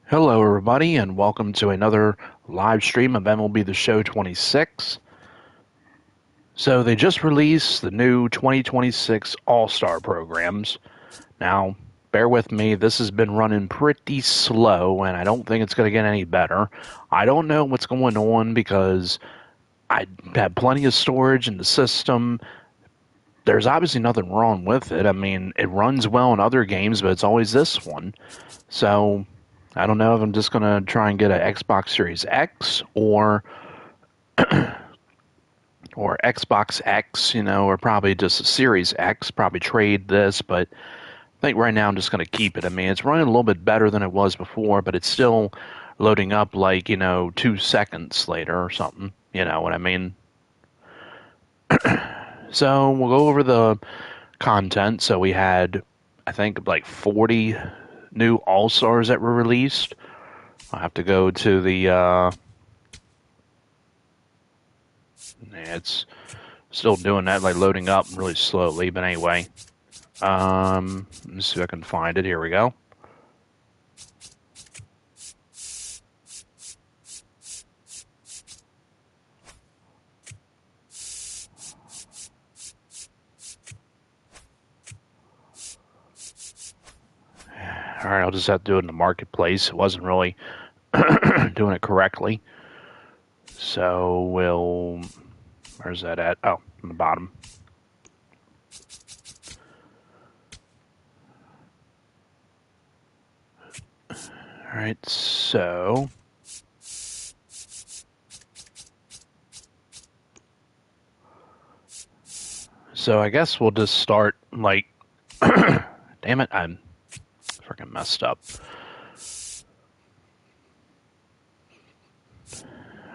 Hello, everybody, and welcome to another live stream of MLB The Show 26. So, they just released the new 2026 All-Star programs. Now, bear with me, this has been running pretty slow, and I don't think it's going to get any better. I don't know what's going on because I have plenty of storage in the system. There's obviously nothing wrong with it. I mean, it runs well in other games, but it's always this one. So, I don't know if I'm just going to try and get an Xbox Series X or Xbox X, or probably just a Series X, probably trade this, but I think right now I'm just going to keep it. I mean, it's running a little bit better than it was before, but it's still loading up like, 2 seconds later or something. You know what I mean? So we'll go over the content. So we had, I think, like 40 new All-Stars that were released. I'll have to go to the, it's still doing that, like loading up really slowly, but anyway. Let's see if I can find it. Here we go. All right, I'll just have to do it in the marketplace. It wasn't really doing it correctly. So where's that at? Oh, on the bottom. All right, so I guess we'll just start like, damn it, I'm freaking messed up.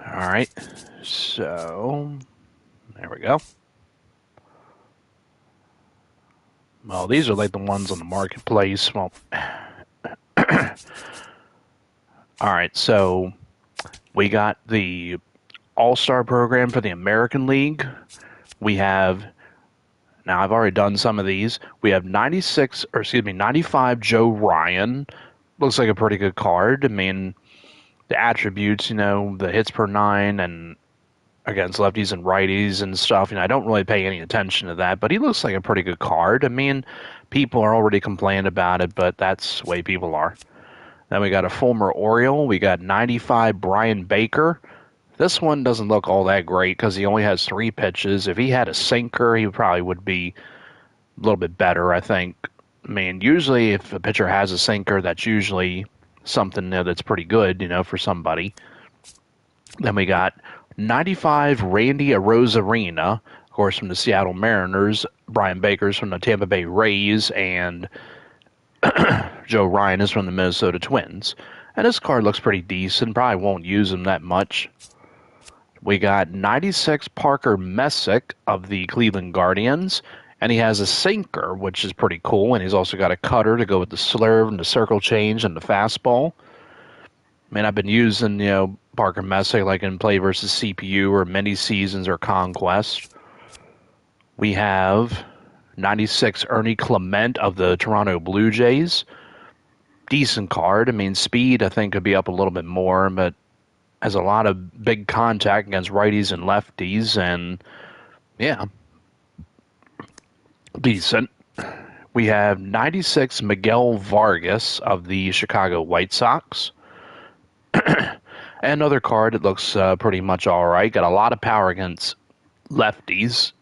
All right, so there we go. Well, these are like the ones on the marketplace. Well, all right, so we got the All-Star program for the American League. We have, now I've already done some of these. We have 95 Joe Ryan. Looks like a pretty good card. I mean, the attributes, the hits per nine and against lefties and righties and stuff. I don't really pay any attention to that, but he looks like a pretty good card. I mean, people are already complaining about it, but that's the way people are. Then we got a former Oriole. We got 95 Brian Baker. This one doesn't look all that great because he only has 3 pitches. If he had a sinker, he probably would be a little bit better, I think. I mean, usually if a pitcher has a sinker, that's usually something that's pretty good, for somebody. Then we got 95 Randy Arozarena, of course, from the Seattle Mariners. Brian Baker's from the Tampa Bay Rays, and Joe Ryan is from the Minnesota Twins. And this card looks pretty decent. Probably won't use him that much. We got 96 Parker Messick of the Cleveland Guardians, and he has a sinker, which is pretty cool, and he's also got a cutter to go with the slurve and the circle change and the fastball. I mean, I've been using, Parker Messick like in Play versus CPU or Mini Seasons or Conquest. We have 96 Ernie Clement of the Toronto Blue Jays. Decent card. I mean, speed, I think, could be up a little bit more, but has a lot of big contact against righties and lefties, and yeah, decent. We have 96 Miguel Vargas of the Chicago White Sox. And another card that looks pretty much all right. Got a lot of power against lefties.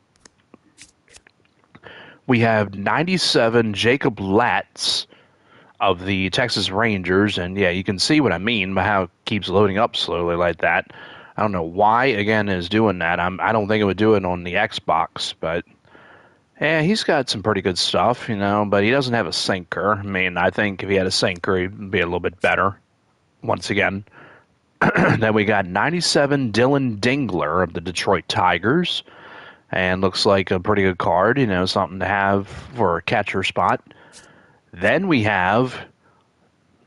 We have 97 Jacob Latz of the Texas Rangers, and yeah, you can see what I mean by how it keeps loading up slowly like that. I don't know why, again, is doing that. I don't think it would do it on the Xbox, but yeah, he's got some pretty good stuff, but he doesn't have a sinker. I mean, I think if he had a sinker, he'd be a little bit better, once again. Then we got 97 Dylan Dingler of the Detroit Tigers, and looks like a pretty good card, something to have for a catcher spot. Then we have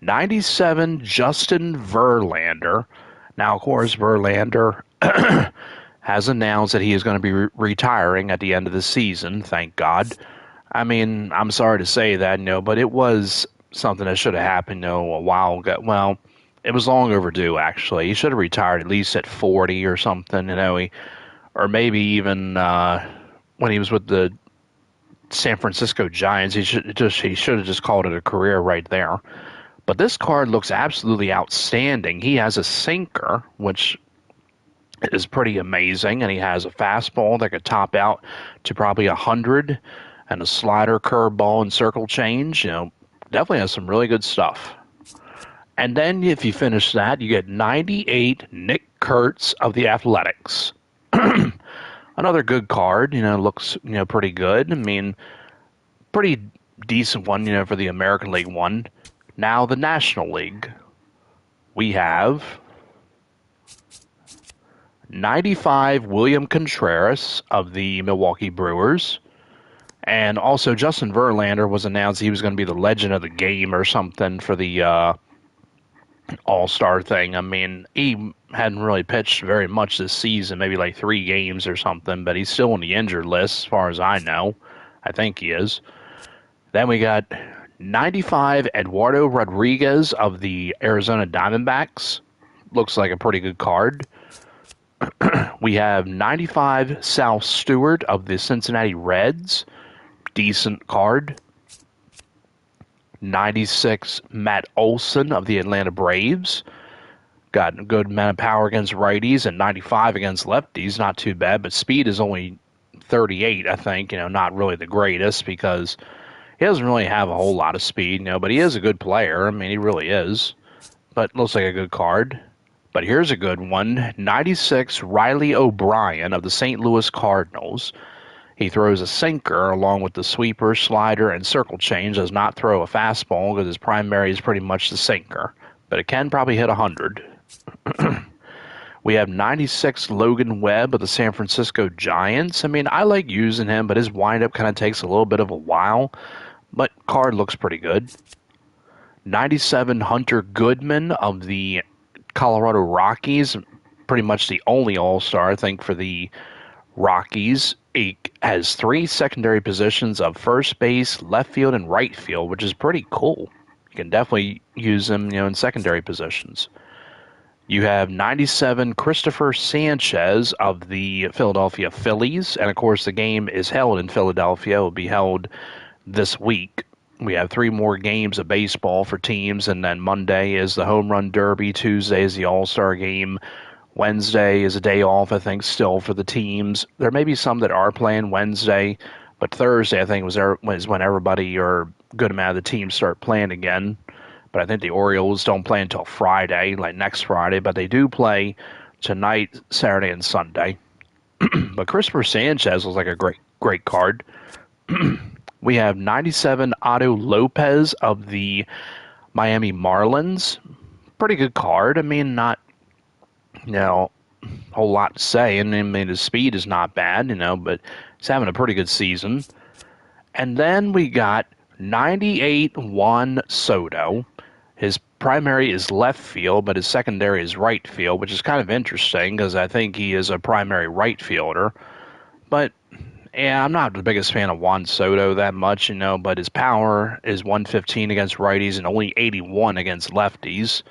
97 Justin Verlander. Now, of course, Verlander has announced that he is going to be retiring at the end of the season, thank God. I mean, I'm sorry to say that, but it was something that should have happened, a while ago. Well, it was long overdue, actually. He should have retired at least at 40 or something, or maybe even when he was with the San Francisco Giants, he should have just called it a career right there. But this card looks absolutely outstanding. He has a sinker, which is pretty amazing, and he has a fastball that could top out to probably 100, and a slider, curveball, and circle change. Definitely has some really good stuff. And then if you finish that, you get 98 Nick Kurtz of the Athletics. Another good card, looks, pretty good. I mean, pretty decent one, for the American League one. Now the National League. We have 95 William Contreras of the Milwaukee Brewers. And also Justin Verlander was announced he was going to be the legend of the game or something for the All-Star thing. I mean, he hadn't really pitched very much this season, maybe like 3 games or something, but he's still on the injured list as far as I know. I think he is. Then we got 95 Eduardo Rodriguez of the Arizona Diamondbacks. Looks like a pretty good card. We have 95 Sal Stewart of the Cincinnati Reds. Decent card. 96 Matt Olson of the Atlanta Braves. Got a good amount of power against righties and 95 against lefties. Not too bad, but speed is only 38, I think. Not really the greatest because he doesn't really have a whole lot of speed, but he is a good player. I mean, he really is. But looks like a good card. But here's a good one. 96 Riley O'Brien of the St. Louis Cardinals. He throws a sinker along with the sweeper, slider, and circle change. Does not throw a fastball because his primary is pretty much the sinker. But it can probably hit 100. We have 96 Logan Webb of the San Francisco Giants. I mean, I like using him, but his windup kind of takes a little bit of a while. But card looks pretty good. 97 Hunter Goodman of the Colorado Rockies. Pretty much the only all-star, I think, for the Rockies. He has 3 secondary positions of first base, left field, and right field, which is pretty cool. You can definitely use him, in secondary positions. You have 97 Christopher Sanchez of the Philadelphia Phillies. And, of course, the game is held in Philadelphia. It will be held this week. We have 3 more games of baseball for teams, and then Monday is the Home Run Derby. Tuesday is the All-Star Game. Wednesday is a day off, I think, still for the teams. There may be some that are playing Wednesday, but Thursday, I think, was when everybody or a good amount of the teams start playing again. But I think the Orioles don't play until Friday, like next Friday, but they do play tonight, Saturday, and Sunday. But Christopher Sanchez was like a great card. We have 97 Otto Lopez of the Miami Marlins. Pretty good card. I mean, not, a whole lot to say. And I mean, his speed is not bad, but he's having a pretty good season. And then we got 98 Juan Soto. His primary is left field, but his secondary is right field, which is kind of interesting because I think he is a primary right fielder. But yeah, I'm not the biggest fan of Juan Soto that much, but his power is 115 against righties and only 81 against lefties.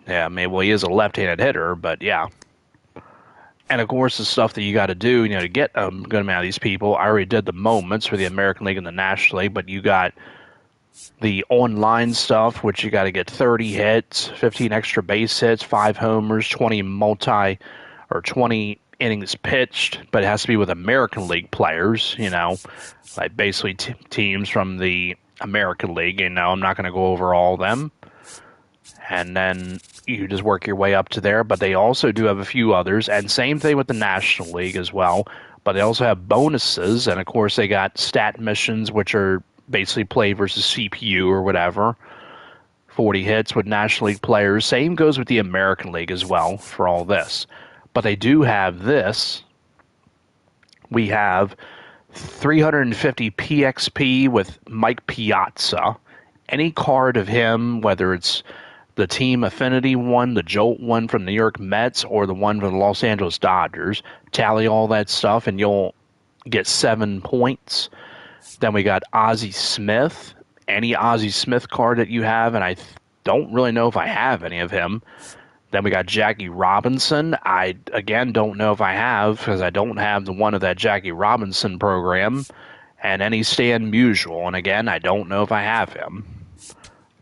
Yeah, I mean, well, he is a left-handed hitter, but yeah. And, of course, the stuff that you got to do, to get a good amount of these people. I already did the moments for the American League and the National League, but you got the online stuff, which you got to get 30 hits, 15 extra base hits, 5 homers, 20 innings pitched, but it has to be with American League players, like basically teams from the American League. I'm not going to go over all of them. And then you just work your way up to there, but they also do have a few others, and same thing with the National League as well, but they also have bonuses, and of course they got stat missions, which are basically play versus CPU or whatever. 40 hits with National League players. Same goes with the American League as well for all this. But they do have this. We have 350 PXP with Mike Piazza. Any card of him, whether it's the Team Affinity one, the Jolt one from the New York Mets, or the one from the Los Angeles Dodgers, tally all that stuff and you'll get 7 points. Then we got Ozzie Smith. Any Ozzie Smith card that you have, and I don't really know if I have any of him. Then we got Jackie Robinson. I, again, don't know if I have, because I don't have the one of that Jackie Robinson program. And any Stan Musial. And again, I don't know if I have him.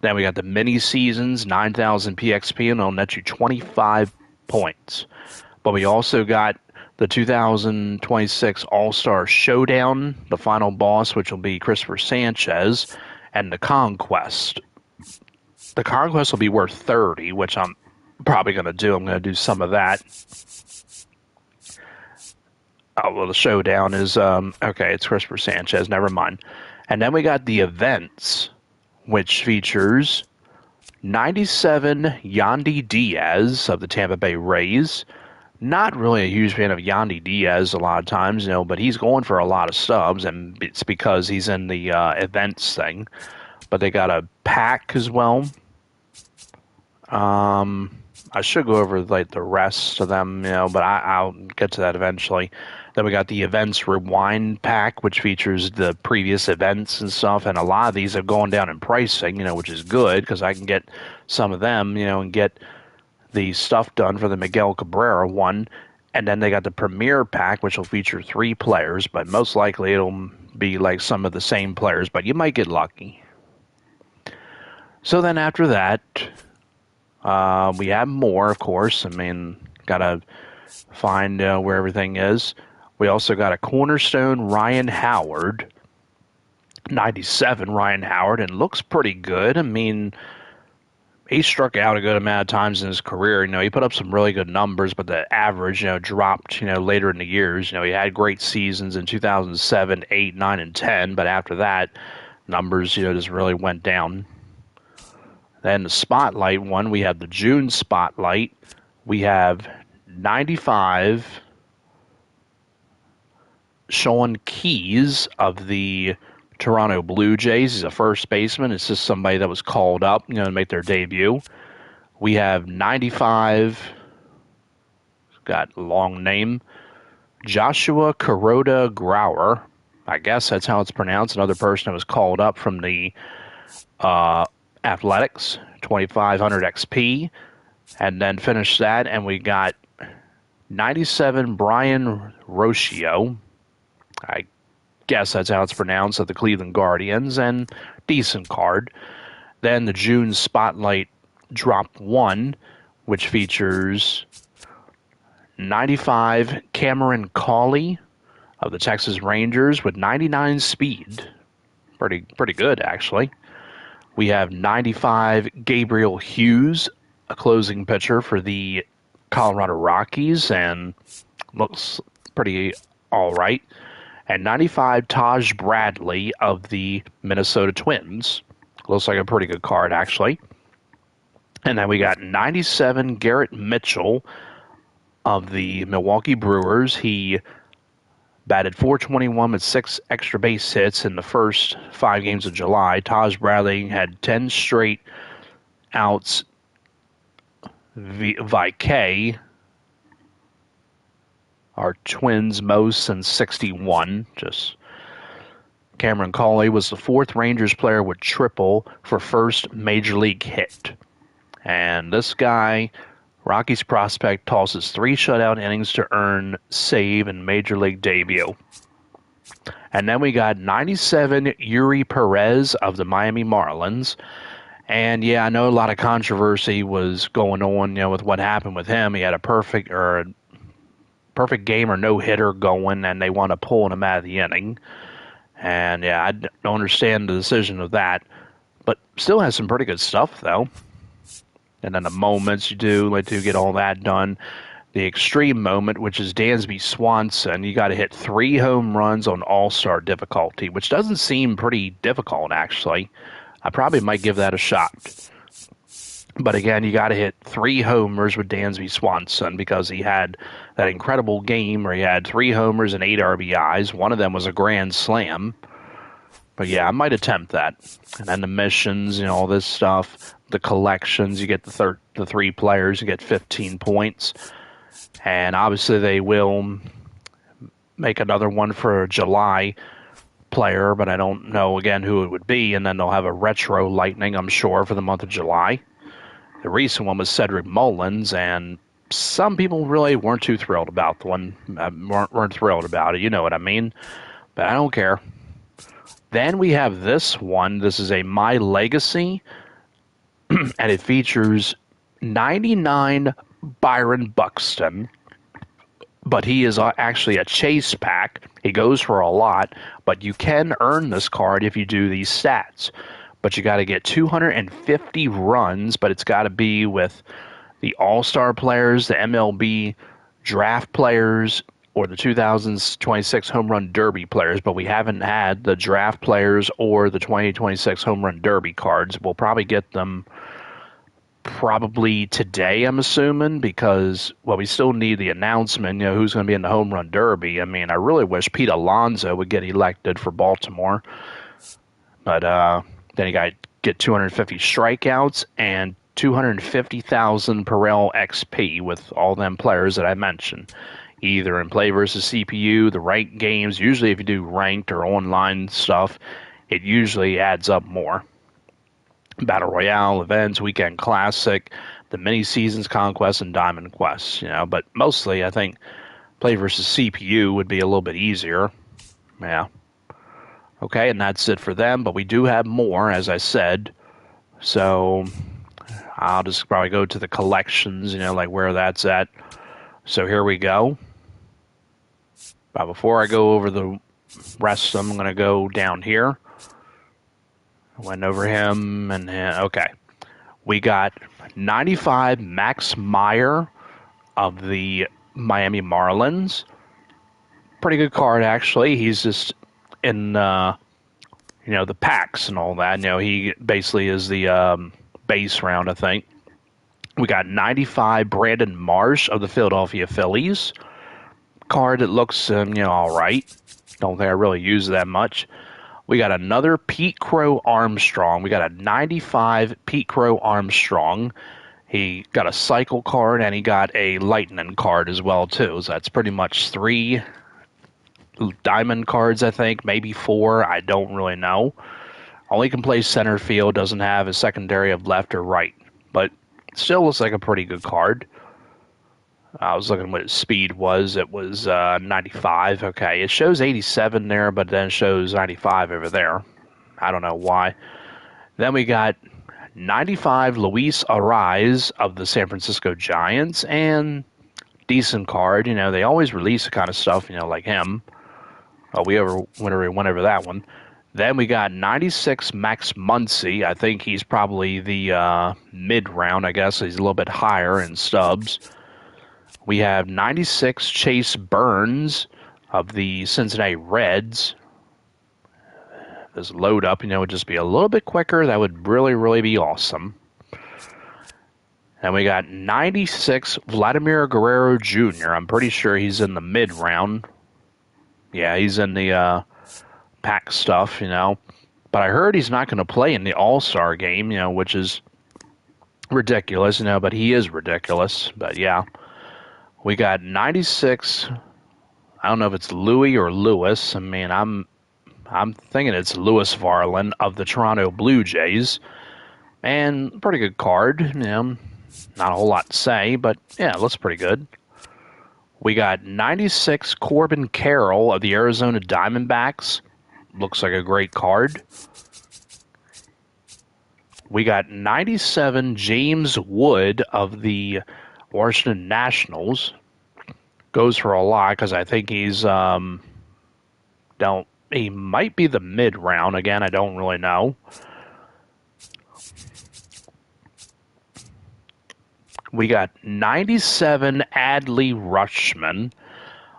Then we got the mini seasons, 9,000 PXP, and it'll net you 25 points. But we also got the 2026 All-Star Showdown, the final boss, which will be Christopher Sanchez, and the Conquest. The Conquest will be worth 30, which I'm probably going to do. I'm going to do some of that. Oh, well, the Showdown is, okay, it's Christopher Sanchez, never mind. And then we got the events, which features 97 Yandy Diaz of the Tampa Bay Rays. Not really a huge fan of Yandy Diaz a lot of times, but he's going for a lot of stubs, and it's because he's in the events thing. But they got a pack as well. I should go over like the rest of them, but I'll get to that eventually. Then we got the Events Rewind pack, which features the previous events and stuff, and a lot of these have gone down in pricing, which is good, because I can get some of them, and get the stuff done for the Miguel Cabrera one. And then they got the Premier pack, which will feature 3 players, but most likely it'll be like some of the same players, but you might get lucky. So then after that, we have more, of course. I mean, gotta find where everything is. We also got a Cornerstone Ryan Howard, 97 Ryan Howard, and looks pretty good. I mean, he struck out a good amount of times in his career. He put up some really good numbers, but the average, dropped, later in the years. He had great seasons in 2007, 8, 9, and 10, but after that, numbers, just really went down. Then the Spotlight one, we have the June Spotlight. We have 95 Sean Keys of the Toronto Blue Jays. He's a first baseman. It's just somebody that was called up, to make their debut. We have 95, got a long name, Joshua Kuroda Grauer. I guess that's how it's pronounced. Another person that was called up from the Athletics, 2,500 XP. And then finish that, and we got 97 Brian Rocio. I guess that's how it's pronounced, of the Cleveland Guardians, and decent card. Then the June Spotlight Drop 1, which features 95 Cameron Cawley of the Texas Rangers with 99 speed. Pretty good, actually. We have 95 Gabriel Hughes, a closing pitcher for the Colorado Rockies, and looks pretty all right. And 95 Taj Bradley of the Minnesota Twins. Looks like a pretty good card, actually. And then we got 97 Garrett Mitchell of the Milwaukee Brewers. He batted .421 with 6 extra base hits in the first 5 games of July. Taj Bradley had 10 straight outs vacay. Our Twins most since 61. Just Cameron Cawley was the 4th Rangers player with triple for first major league hit. And this guy, Rockies prospect, tosses 3 shutout innings to earn save in major league debut. And then we got 97 Yuri Perez of the Miami Marlins. And yeah, I know a lot of controversy was going on, with what happened with him. He had a perfect game or no hitter going, and they want to pull him out of the inning. And yeah, I don't understand the decision of that, but still has some pretty good stuff though. And then the moments you do, like to get all that done. The extreme moment, which is Dansby Swanson, you got to hit 3 home runs on All-Star difficulty, which doesn't seem pretty difficult actually. I probably might give that a shot. But again, you got to hit 3 homers with Dansby Swanson, because he had that incredible game where he had 3 homers and 8 RBIs. One of them was a grand slam. But yeah, I might attempt that. And then the missions, all this stuff, the collections, you get the 3 players, you get 15 points. And obviously they will make another one for a July player, but I don't know, again, who it would be. And then they'll have a retro lightning, I'm sure, for the month of July. The recent one was Cedric Mullins, and some people really weren't too thrilled about the one. Weren't thrilled about it. You know what I mean? But I don't care. Then we have this one. This is a My Legacy, and it features 99 Byron Buxton, but he is actually a chase pack. He goes for a lot, but you can earn this card if you do these stats. But you got to get 250 runs, but it's got to be with the All-Star players, the MLB draft players, or the 2026 Home Run Derby players, but we haven't had the draft players or the 2026 Home Run Derby cards. We'll probably get them probably today, I'm assuming, because, well, we still need the announcement, who's going to be in the Home Run Derby. I mean, I really wish Pete Alonso would get elected for Baltimore, but then you got to get 250 strikeouts and 250,000 Perel XP with all them players that I mentioned, either in Play versus CPU, the ranked games. Usually if you do ranked or online stuff, it usually adds up more. Battle Royale, events, Weekend Classic, the mini seasons, Conquest, and Diamond Quest, but mostly I think Play versus CPU would be a little bit easier. Yeah. Okay, and that's it for them, but we do have more, as I said, so I'll just probably go to the collections, like where that's at. So here we go. But before I go over the rest of them, I'm going to go down here. I went over him and him. Okay. We got 95 Max Meyer of the Miami Marlins. Pretty good card, actually. He's just in, the packs and all that. He basically is the base round, I think. We got 95 Brandon Marsh of the Philadelphia Phillies. Card that looks, all right. Don't think I really use that much. We got another Pete Crow Armstrong. We got a 95 Pete Crow Armstrong. He got a cycle card, and he got a lightning card as well, too. So that's pretty much 3 diamond cards, I think. Maybe 4. I don't really know. Only can play center field. Doesn't have a secondary of left or right. But still looks like a pretty good card. I was looking what its speed was. It was 95. Okay, it shows 87 there, but then shows 95 over there. I don't know why. Then we got 95 Luis Ariz of the San Francisco Giants, and decent card. They always release the kind of stuff, like him. We went over that one. Then we got 96 Max Muncy. I think he's probably the mid-round, I guess. He's a little bit higher in stubs. We have 96 Chase Burns of the Cincinnati Reds. This load up, would just be a little bit quicker. That would really, really be awesome. And we got 96 Vladimir Guerrero Jr. I'm pretty sure he's in the mid-round. Yeah, he's in the pack stuff, But I heard he's not going to play in the All-Star game, which is ridiculous, but he is ridiculous. But yeah. We got 96, I don't know if it's Louis or Lewis. I mean, I'm thinking it's Lewis Varlin of the Toronto Blue Jays. And pretty good card, not a whole lot to say, but yeah, it looks pretty good. We got 96 Corbin Carroll of the Arizona Diamondbacks. Looks like a great card. We got 97 James Wood of the Washington Nationals. Goes for a lot because I think he might be the mid round. Again, I don't really know. We got 97 Adley Rutschman.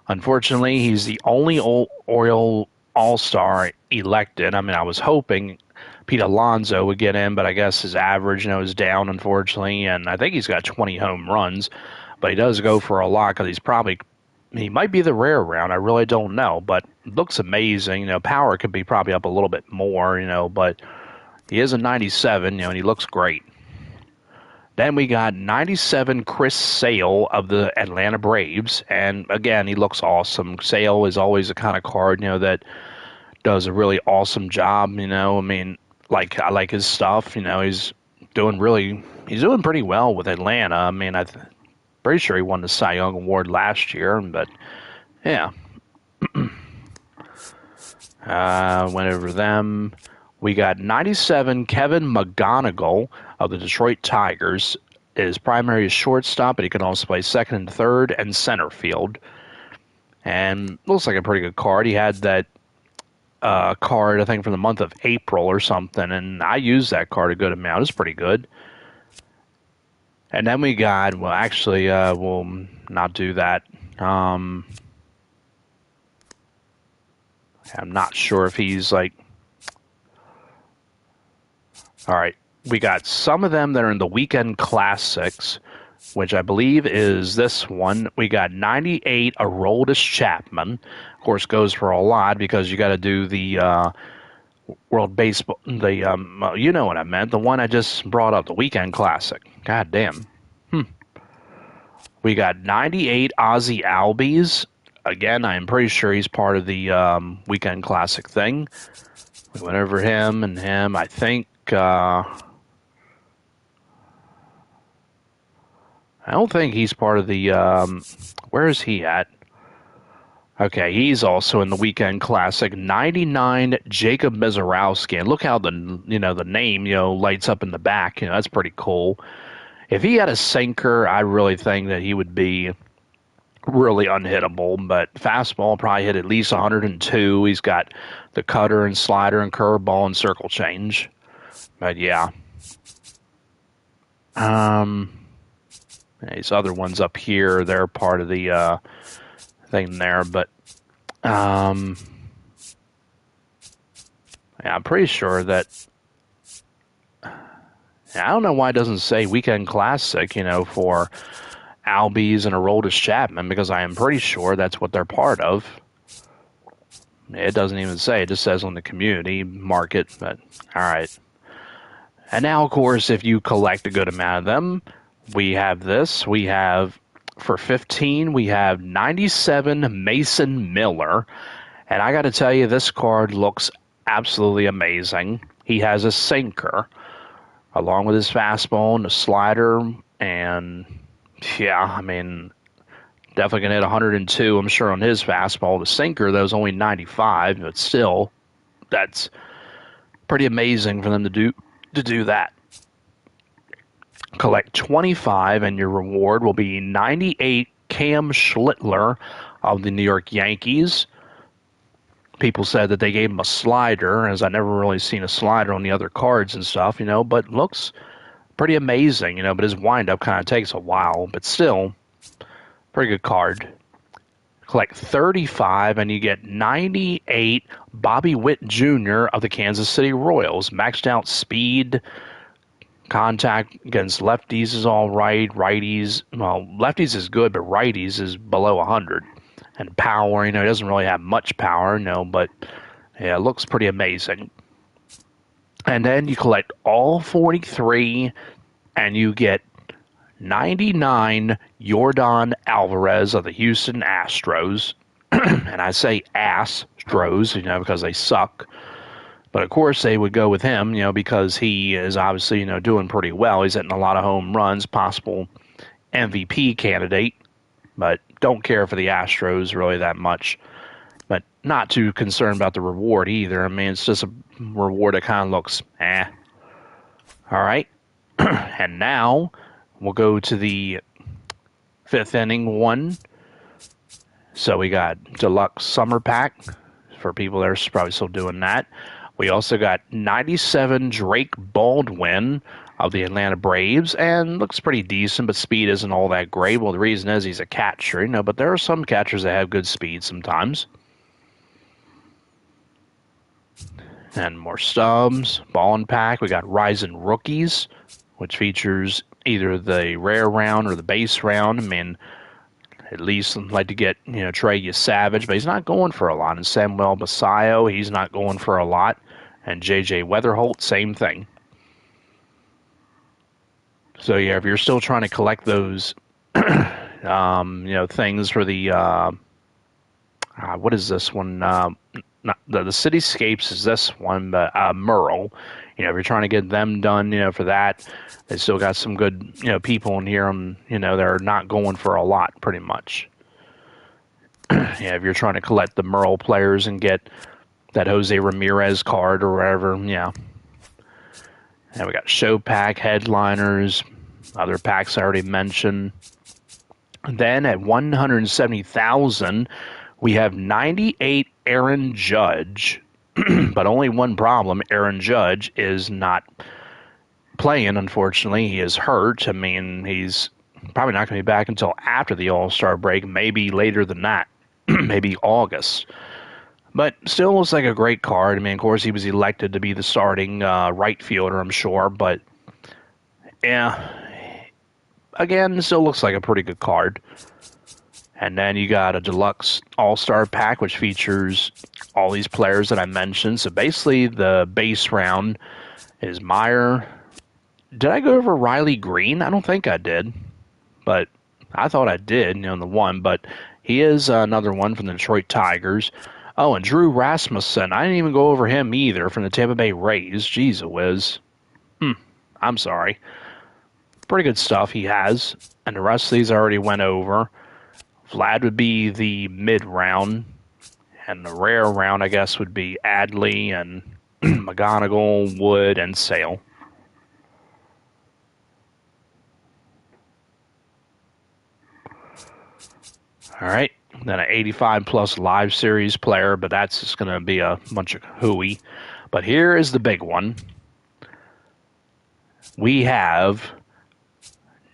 Unfortunately, he's the only Oriole All-Star elected. I mean, I was hoping Pete Alonso would get in, but I guess his average, is down, unfortunately, and I think he's got 20 home runs, but he does go for a lot because he might be the rare round. I really don't know, but looks amazing. Power could be probably up a little bit more, but he is a 97, and he looks great. Then we got 97 Chris Sale of the Atlanta Braves, and again, he looks awesome. Sale is always a kind of card, that does a really awesome job, I mean, I like his stuff, he's he's doing pretty well with Atlanta. I mean, pretty sure he won the Cy Young Award last year, but yeah. Went over them. We got 97 Kevin McGonigal of the Detroit Tigers. His primary is shortstop, but he can also play second and third and center field. And looks like a pretty good card. He had that card, I think, from the month of April or something, and I used that card a good amount. It's pretty good. And then we got, well, actually, we'll not do that. I'm not sure if he's like... All right, we got some of them that are in the Weekend Classics, which I believe is this one. We got 98 Aroldis Chapman. Of course, goes for a lot because you got to do the World Baseball, you know what I meant, the one I just brought up, the Weekend Classic. God damn. We got 98 Ozzy Albies. Again, I'm pretty sure he's part of the Weekend Classic thing. We went over him and him. I think... I don't think he's part of the... where is he at? Okay, he's also in the Weekend Classic. 99 Jacob Mizorowski. And look how the name, lights up in the back. That's pretty cool. If he had a sinker, I really think that he would be really unhittable. But fastball probably hit at least 102. He's got the cutter and slider and curveball and circle change. But yeah. These other ones up here, they're part of the thing there. But yeah, I'm pretty sure that... I don't know why it doesn't say Weekend Classic, for Albies and Aroldis Chapman, because I am pretty sure that's what they're part of. It doesn't even say. It just says on the community market, but all right. And now, of course, if you collect a good amount of them, we have this. We have, for 15, we have 97 Mason Miller. And I got to tell you, this card looks absolutely amazing. He has a sinker, along with his fastball and a slider, and yeah, I mean, definitely can hit 102, I'm sure, on his fastball. The sinker, that was only 95, but still, that's pretty amazing for them to do that. Collect 25, and your reward will be 98 Cam Schlittler of the New York Yankees. People said that they gave him a slider, as I never really seen a slider on the other cards and stuff, but looks pretty amazing, but his windup kind of takes a while, but still, pretty good card. Collect 35, and you get 98 Bobby Witt Jr. of the Kansas City Royals. Maxed out speed, contact against lefties is all right, righties, well, lefties is good, but righties is below 100. And power, he doesn't really have much power, but yeah, it looks pretty amazing. And then you collect all 43, and you get 99 Yordan Alvarez of the Houston Astros. And I say Astros, because they suck. But of course they would go with him, because he is obviously, doing pretty well. He's hitting a lot of home runs, possible MVP candidate. But don't care for the Astros really that much. But not too concerned about the reward either. I mean, it's just a reward that kind of looks eh. All right. And now we'll go to the fifth inning one. So we got Deluxe Summer Pack for people that are probably still doing that. We also got 97 Drake Baldwin of the Atlanta Braves, and looks pretty decent, but speed isn't all that great. Well, the reason is he's a catcher, but there are some catchers that have good speed sometimes. And more stubs, ball and pack. We got Rising Rookies, which features either the rare round or the base round. I mean, at least I'd like to get, Trey Savage, but he's not going for a lot. And Samuel Basayo, he's not going for a lot. And J.J. Weatherholt, same thing. So, yeah, if you're still trying to collect those, things for the, what is this one? not the cityscapes is this one, but Merle. You know, if you're trying to get them done, you know, for that, they still got some good, you know, people in here, and you know, they're not going for a lot, pretty much. Yeah, if you're trying to collect the Merle players and get that Jose Ramirez card or whatever, yeah. And we got show pack headliners, other packs I already mentioned. Then at 170,000, we have 98 Aaron Judge, but only one problem: Aaron Judge is not playing. Unfortunately, he is hurt. I mean, he's probably not going to be back until after the All-Star break, maybe later than that, maybe August. But still looks like a great card. I mean, of course, he was elected to be the starting right fielder, I'm sure. But, yeah, again, still looks like a pretty good card. And then you got a deluxe all-star pack, which features all these players that I mentioned. So basically, the base round is Meyer. Did I go over Riley Green? I don't think I did, but I thought I did, you know, in the one. But he is another one from the Detroit Tigers. Oh, and Drew Rasmussen. I didn't even go over him either, from the Tampa Bay Rays. Jeez, a whiz. I'm sorry. Pretty good stuff he has. And the rest of these I already went over. Vlad would be the mid-round. And the rare round, I guess, would be Adley and McGonigal, Wood, and Sale. All right. Then an 85-plus live series player, but that's just going to be a bunch of hooey. But here is the big one. We have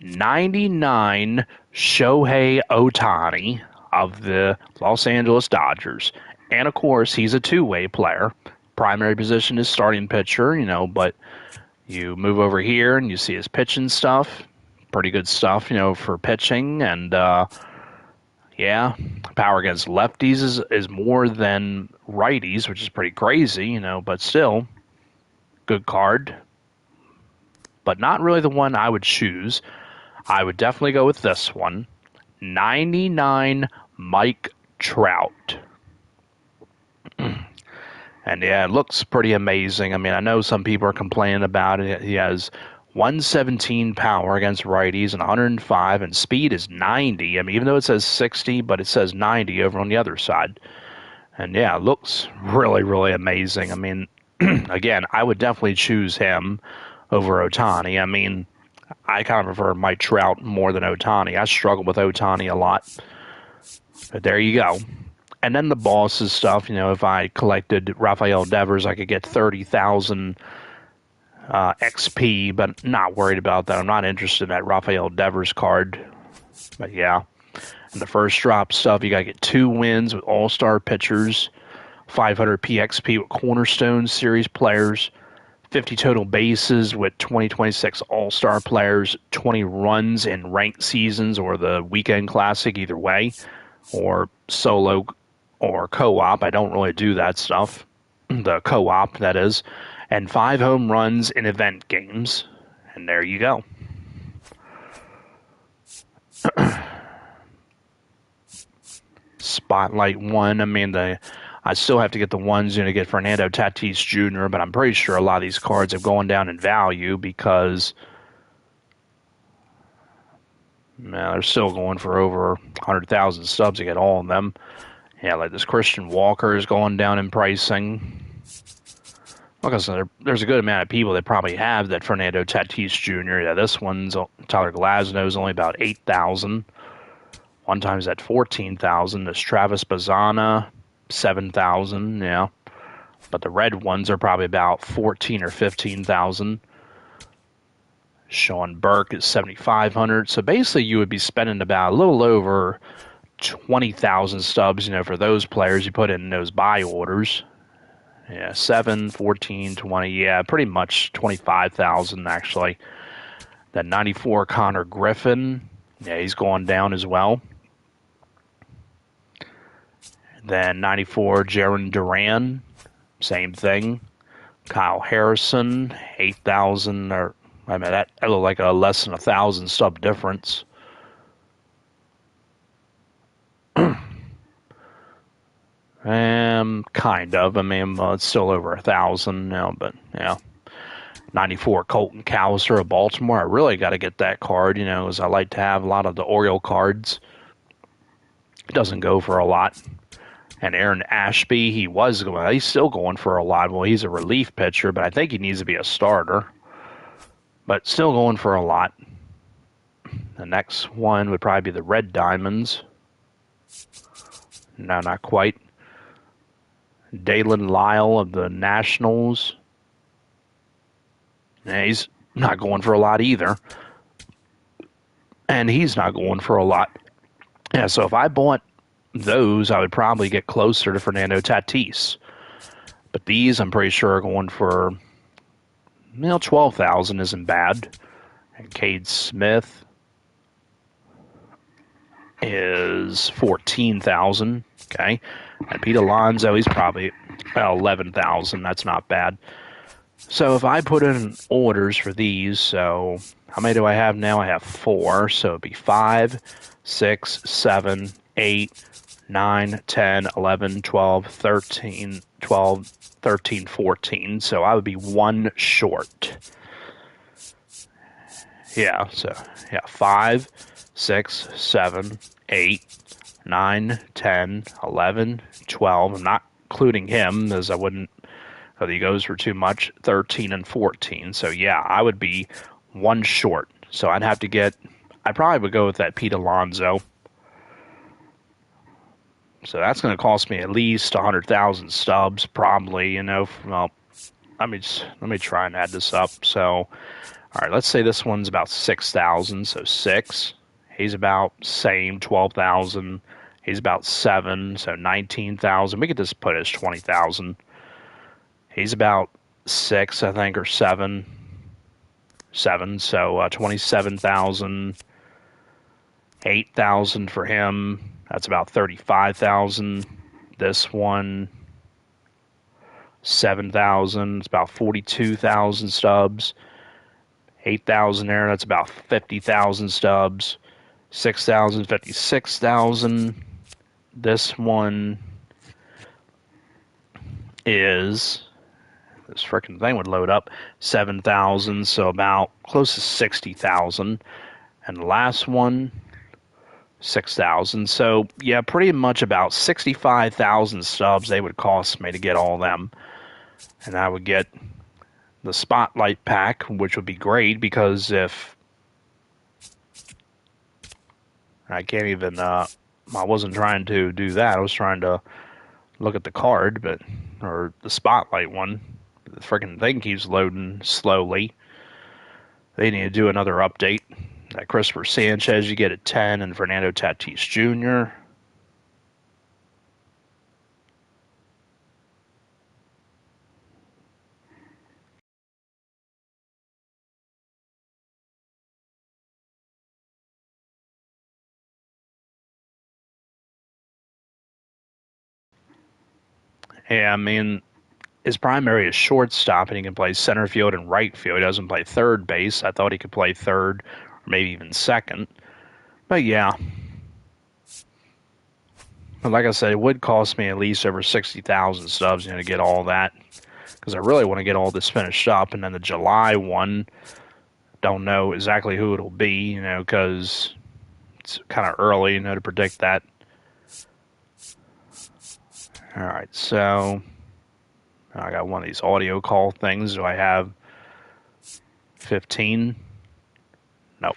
99 Shohei Ohtani of the Los Angeles Dodgers. And, of course, he's a two-way player. Primary position is starting pitcher, you know, but you move over here and you see his pitching stuff. Pretty good stuff, you know, for pitching. And, yeah, power against lefties is more than righties, which is pretty crazy, you know, but still, good card. But not really the one I would choose. I would definitely go with this one. 99 Mike Trout. And yeah, it looks pretty amazing. I mean, I know some people are complaining about it. He has 117 power against righties and 105, and speed is 90. I mean, even though it says 60, but it says 90 over on the other side. And yeah, it looks really, really amazing. I mean, again, I would definitely choose him over Ohtani. I mean, I kind of prefer Mike Trout more than Ohtani. I struggle with Ohtani a lot. But there you go. And then the bosses stuff, you know, if I collected Rafael Devers, I could get 30,000 XP, but not worried about that. I'm not interested in that Rafael Devers card. But yeah. And the first drop stuff, you got to get 2 wins with all-star pitchers, 500 PXP with Cornerstone Series players, 50 total bases with 2026 all-star players, 20 runs in ranked seasons or the weekend classic, either way, or solo or co-op. I don't really do that stuff. The co-op, that is. And 5 home runs in event games. And there you go. Spotlight 1. I mean, I still have to get the ones, you know, to get Fernando Tatis Jr., but I'm pretty sure a lot of these cards have gone down in value because they're still going for over 100,000 subs to get all of them. Yeah, like this Christian Walker is going down in pricing. Like I said, there's a good amount of people that probably have that Fernando Tatis Jr. Yeah, this one's Tyler Glasnow is only about 8,000. One time's at 14,000. This Travis Bazzana, 7,000. Yeah, but the red ones are probably about 14 or 15,000. Sean Burke is 7,500. So basically, you would be spending about a little over 20,000 stubs, you know, for those players you put in those buy orders. Yeah, 7, 14, 20, yeah, pretty much 25,000 actually. That 94 Connor Griffin, yeah, he's going down as well. Then 94 Jaron Duran, same thing. Kyle Harrison, 8,000, or I mean that looked like a less than 1,000 stub difference. Kind of. I mean, it's still over 1,000 now, but yeah. 94 Colton Cowser of Baltimore. I really got to get that card, as I like to have a lot of the Oriole cards. It doesn't go for a lot. And Aaron Ashby, he's still going for a lot. Well, he's a relief pitcher, but I think he needs to be a starter. But still going for a lot. The next one would probably be the Red Diamonds. No, not quite. Dalen Lyle of the Nationals. Yeah, he's not going for a lot either. And he's not going for a lot. Yeah, so if I bought those, I would probably get closer to Fernando Tatis. But these, I'm pretty sure, are going for 12,000 isn't bad. And Cade Smith is 14,000. Okay, and Pete Alonso, he's probably 11,000. That's not bad. So if I put in orders for these, so how many do I have now? I have 4. So it'd be 5, 6, 7, 8, 9, 10, 11, 12, 13, 12, 13, 14. So I would be 1 short. Yeah, so 5, 6, 7, 8, 9, 10, 11, 12. I'm not including him as I wouldn't, because he goes for too much, 13 and 14. So yeah, I would be 1 short. So I probably would go with that Pete Alonso. So that's going to cost me at least 100,000 stubs, probably, Well, let me try and add this up. So, all right, let's say this one's about 6,000. So 6. He's about same, 12,000. He's about 7, so 19,000. We could just put it as 20,000. He's about 6, I think, or 7. 7, so 27,000. 8,000 for him. That's about 35,000. This one, 7,000. It's about 42,000 stubs. 8,000 there. That's about 50,000 stubs. 6,000, 56,000. This one is, this freaking thing would load up, 7,000, so about close to 60,000. And the last one, 6,000. So, yeah, pretty much about 65,000 stubs they would cost me to get all of them. And I would get the Spotlight pack, which would be great because if I can't even, I wasn't trying to do that. I was trying to look at the card, or the Spotlight one. The freaking thing keeps loading slowly. They need to do another update. That Christopher Sanchez, you get at 10, and Fernando Tatis Jr. Yeah, I mean, his primary is shortstop, and he can play center field and right field. He doesn't play third base. I thought he could play third, or maybe even second. But yeah. But like I said, it would cost me at least over 60,000 stubs, to get all that. Because I really want to get all this finished up. And then the July one, don't know exactly who it'll be, because it's kind of early, to predict that. All right, so I got one of these audio call things. Do I have 15? Nope.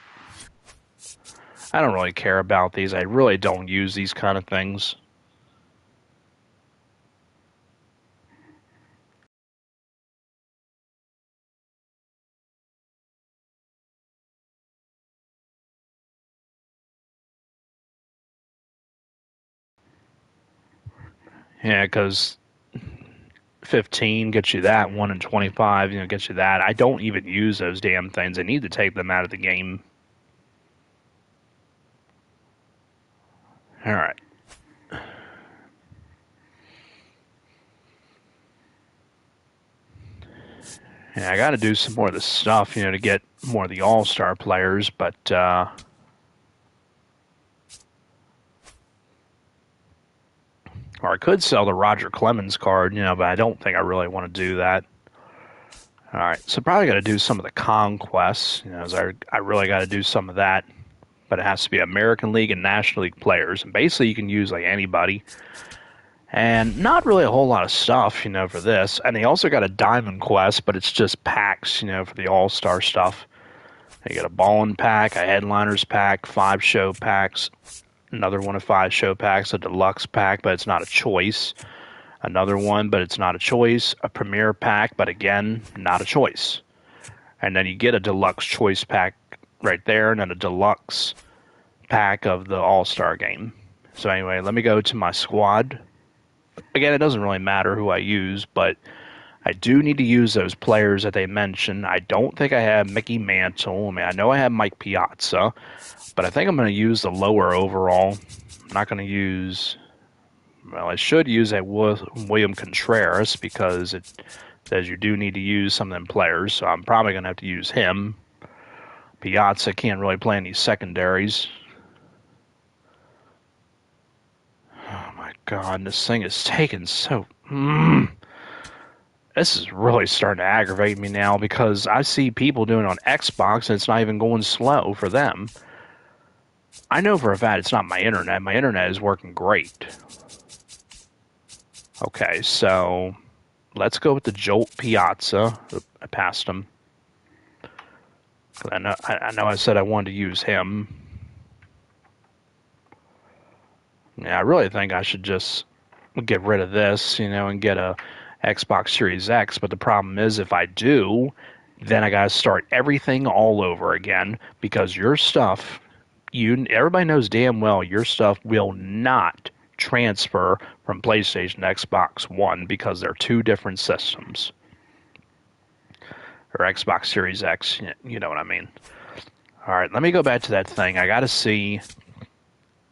I don't really care about these. I really don't use these kind of things. Yeah, because 15 gets you that. 1 in 25, gets you that. I don't even use those damn things. I need to take them out of the game. All right. Yeah, I got to do some more of this stuff, to get more of the all-star players, but Or I could sell the Roger Clemens card, but I don't think I really want to do that. All right, so probably got to do some of the conquests. As I really got to do some of that. But it has to be American League and National League players. And basically, you can use like anybody. And not really a whole lot of stuff, for this. And they also got a Diamond Quest, but it's just packs, for the All-Star stuff. You got a Ballin' pack, a Headliners pack, 5 show packs, another one of 5 show packs, a Deluxe pack, but it's not a choice. Another one, but it's not a choice. A Premier pack, but again, not a choice. And then you get a Deluxe choice pack right there, and then a Deluxe pack of the All-Star game. So anyway, let me go to my squad. Again, it doesn't really matter who I use, but I do need to use those players that they mentioned. I don't think I have Mickey Mantle. I mean, I know I have Mike Piazza, but I think I'm going to use the lower overall. I'm not going to use... Well, I should use a William Contreras because it says you do need to use some of them players, so I'm probably going to have to use him. Piazza can't really play any secondaries. Oh my god, this thing is taking so... This is really starting to aggravate me now because I see people doing it on Xbox and it's not even going slow for them. I know for a fact it's not my internet. My internet is working great. Okay, so let's go with the Jolt Piazza. I passed him. I know I said I wanted to use him. Yeah, I really think I should just get rid of this, and get a Xbox Series X. But the problem is if I do, then I got to start everything all over again because your stuff, everybody knows damn well your stuff will not transfer from PlayStation to Xbox One because they're 2 different systems. Or Xbox Series X, you know what I mean. All right, let me go back to that thing. I got to see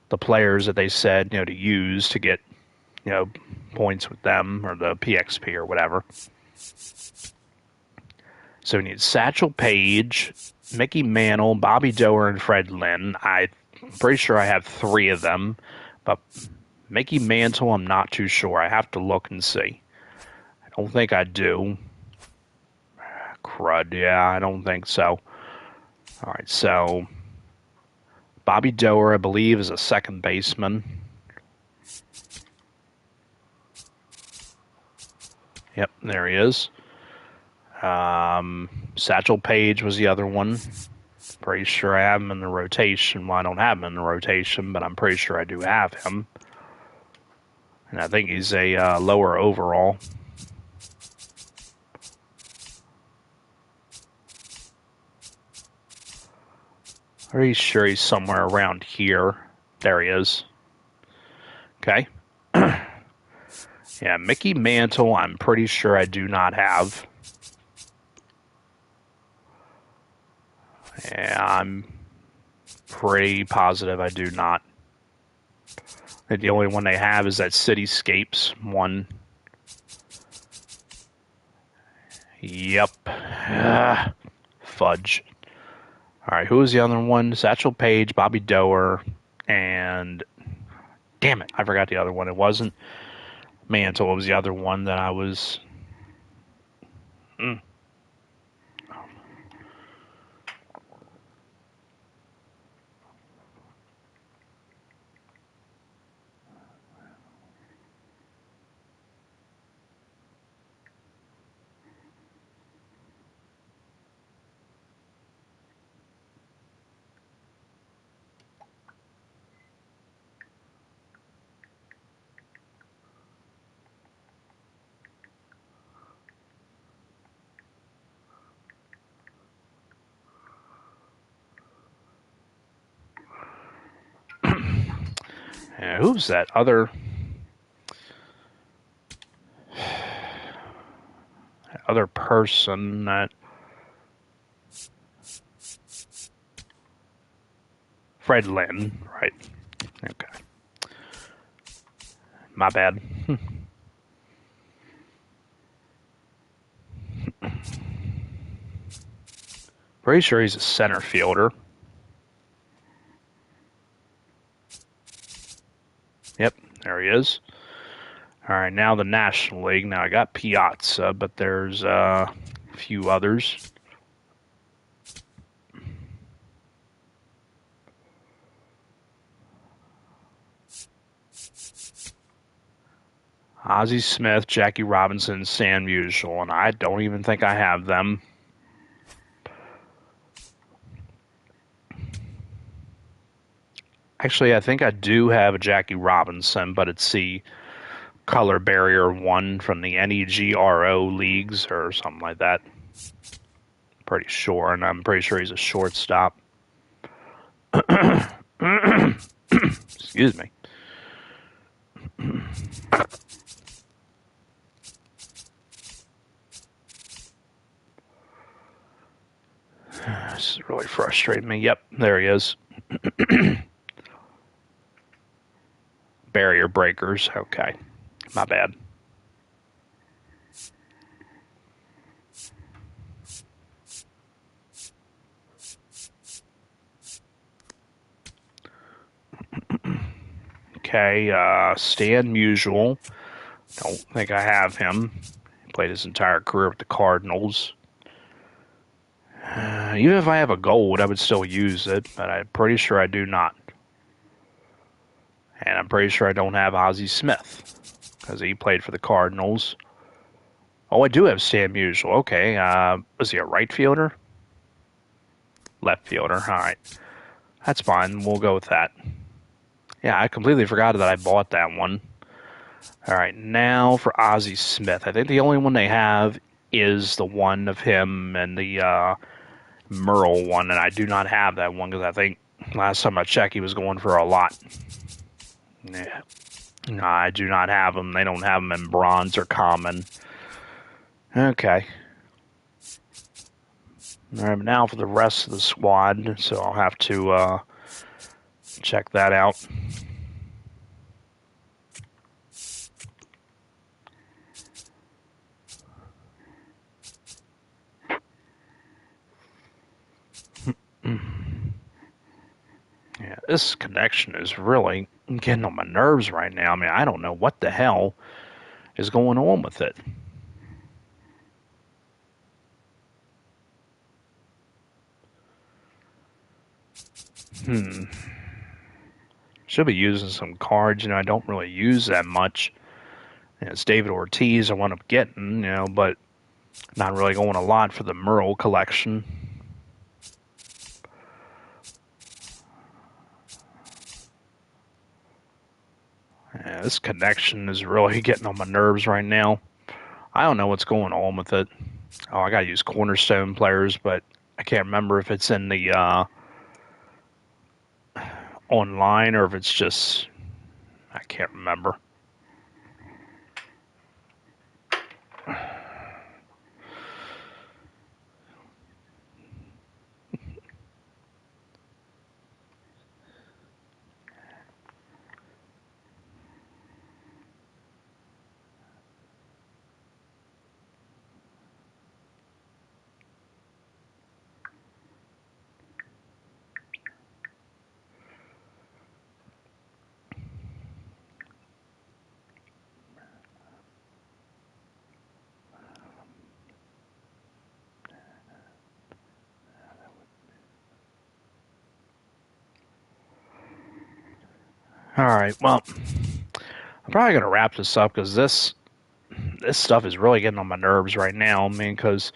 the players that they said, to use to get, points with them or the PXP or whatever. So we need Satchel Paige, Mickey Mantle, Bobby Doerr, and Fred Lynn. I'm pretty sure I have 3 of them, but Mickey Mantle, I'm not too sure. I have to look and see. I don't think I do. Crud, yeah, I don't think so. All right, so Bobby Doerr, I believe, is a second baseman. Yep, there he is. Satchel Paige was the other one. Pretty sure I have him in the rotation. Well, I don't have him in the rotation, but I'm pretty sure I do have him. And I think he's a lower overall. Pretty sure he's somewhere around here. There he is. Okay. Yeah, Mickey Mantle, I'm pretty sure I do not have. Yeah, I'm pretty positive I do not. The only one they have is that Cityscapes one. Yep. Fudge. All right, who was the other one? Satchel Paige, Bobby Doerr, and... Damn it, I forgot the other one. It wasn't Mantle. It was the other one that I was... Yeah, who's that other person that Fred Lynn, right? Okay, my bad. Pretty sure he's a center fielder. Yep, there he is. All right, now the National League. Now I got Piazza, but there's a few others. Ozzie Smith, Jackie Robinson, Sam Musial, and I don't even think I have them. Actually, I think I do have a Jackie Robinson, but it's the color barrier one from the NEGRO leagues or something like that. Pretty sure, and I'm pretty sure he's a shortstop. Excuse me. This is really frustrating me. Yep, there he is. Barrier breakers. Okay, my bad. Okay, Stan Musial. Don't think I have him. He played his entire career with the Cardinals. Even if I have a gold, I would still use it, but I'm pretty sure I do not. And I'm pretty sure I don't have Ozzie Smith, because he played for the Cardinals. Oh, I do have Stan Musial. Okay, was he a right fielder? Left fielder. All right. That's fine. We'll go with that. Yeah, I completely forgot that I bought that one. All right, now for Ozzie Smith. I think the only one they have is the one of him and the Merle one, and I do not have that one because I think last time I checked he was going for a lot. Yeah. No, I do not have them. They don't have them in bronze or common. Okay. All right, now for the rest of the squad, so I'll have to check that out. Yeah, this connection is really getting on my nerves right now. I mean, I don't know what the hell is going on with it. Should be using some cards, I don't really use that much. It's David Ortiz I want up getting, but not really going a lot for the Merle collection. Yeah, this connection is really getting on my nerves right now. I don't know what's going on with it. Oh, I gotta use Cornerstone players, but I can't remember if it's in the online or if it's just I can't remember. All right, well, I'm probably gonna wrap this up because this stuff is really getting on my nerves right now. I mean, because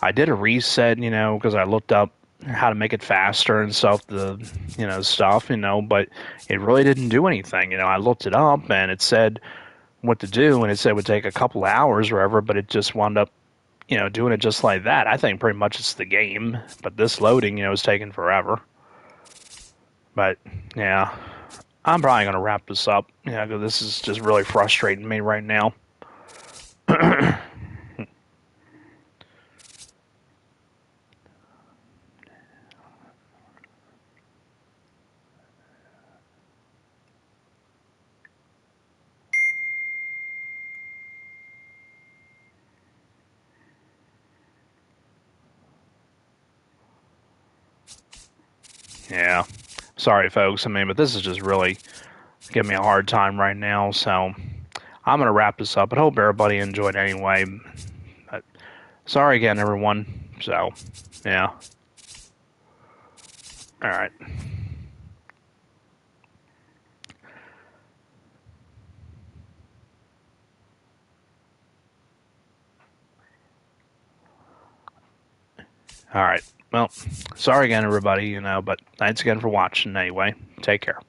I did a reset, because I looked up how to make it faster and stuff, but it really didn't do anything. I looked it up and it said what to do, and it said it would take a couple of hours or whatever, but it just wound up, doing it just like that. I think pretty much it's the game, but this loading, is taking forever. But yeah, I'm probably gonna wrap this up. Because this is just really frustrating me right now. Yeah, sorry, folks. I mean, but this is just really giving me a hard time right now. So I'm gonna wrap this up. But hope everybody enjoyed anyway. But sorry again, everyone. So, yeah. All right. All right. Well, sorry again, everybody. But thanks again for watching. Anyway, take care.